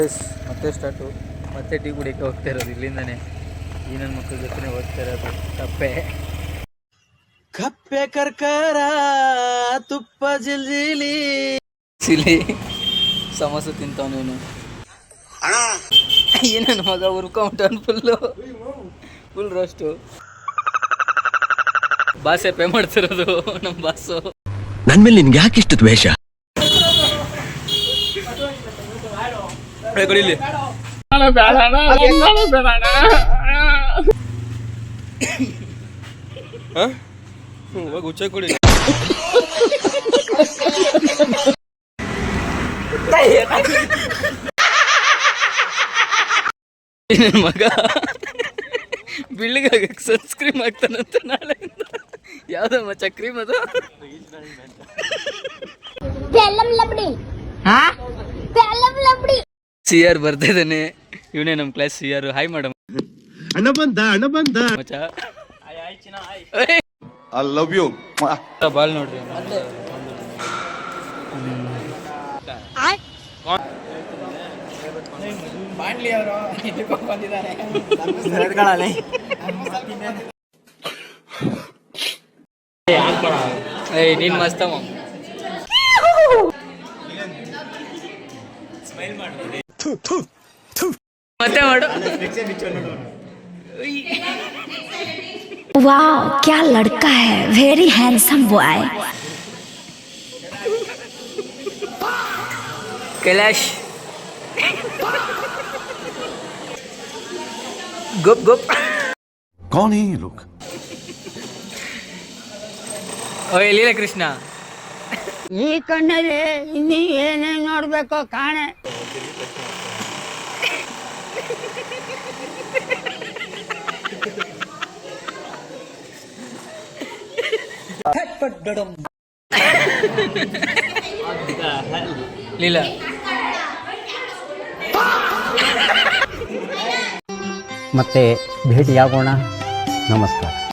ಮತ್ತೆ ಸ್ಟಾರ್ಟು ಮತ್ತೆ ಟೀ ಕುಡಿಯೋಕ್ಕೆ ಹೋಗ್ತಾ ಇರೋದು ಇಲ್ಲಿಂದನೇ. ಈ ನನ್ನ ಮಕ್ಕಳ ಜೊತೆ ಹೋಗ್ತಾ ಇರೋದು. ಕಪ್ಪೆ ಕಪ್ಪೆ ಕರ್ಕರ ತುಪ್ಪ ಜಿಲ್ಜಿಲಿ ಚಿಲಿ ಸಮೋಸ ತಿಂತಾವನೇನು. ಏನನ್ನ ಮಗ ಹುರ್ಕೊಂಬಿಟ್ಟವನು ಫುಲ್ ರೋಸ್ಟು. ಬಾಸೆ ಪೇ ಮಾಡ್ತಿರೋದು ನಮ್ಮ ಬಾಸು. ನನ್ ಮೇಲೆ ನಿನ್ಗೆ ಯಾಕೆ ಇಷ್ಟು ದ್ವೇಷ? ಕೊಡಿಲಿ ಹುಚ್ಚ ಕೊಡಿ. ನನ್ನ ಮಗ ಬಿಳ್ಳಿಗಾಗಕ್ಕೆ ಸನ್ಸ್ಕ್ರೀಮ್ ಆಗ್ತಾನಂತ ನಾಳೆಯಿಂದ. ಯಾವ್ದಮ್ಮ ಚಕ್ರೀಮ್ ಅದು? ಸಿ ಆರ್ ಬರ್ತಿದ್ದಾನೆ. ಇವನೇ ನಮ್ಮ class C R. Hi madam. ಅಣ್ಣ ಬಂದ ಮಚ್ಚಾ ಐ ಲವ್ ಯು. ಬಾಲ್ ನೋಡ್ರಿ. ನೀನ್ ಮಸ್ತಮ್ಮ. ಮತ್ತೆ ಮಾಡು. वाह क्या लड़का है, वेरी हैंडसम बॉय. कैलाश गुप गुप. कौन है ये लोग? ओए लीला कृष्ण. ಈ ಕಣ್ಣಲ್ಲಿ ಇನ್ನೀ ಏನೇನು ನೋಡ್ಬೇಕೋ ಕಾಣೆ. ಲೀಲಾ ಮತ್ತೆ ಭೇಟಿಯಾಗೋಣ. ನಮಸ್ಕಾರ.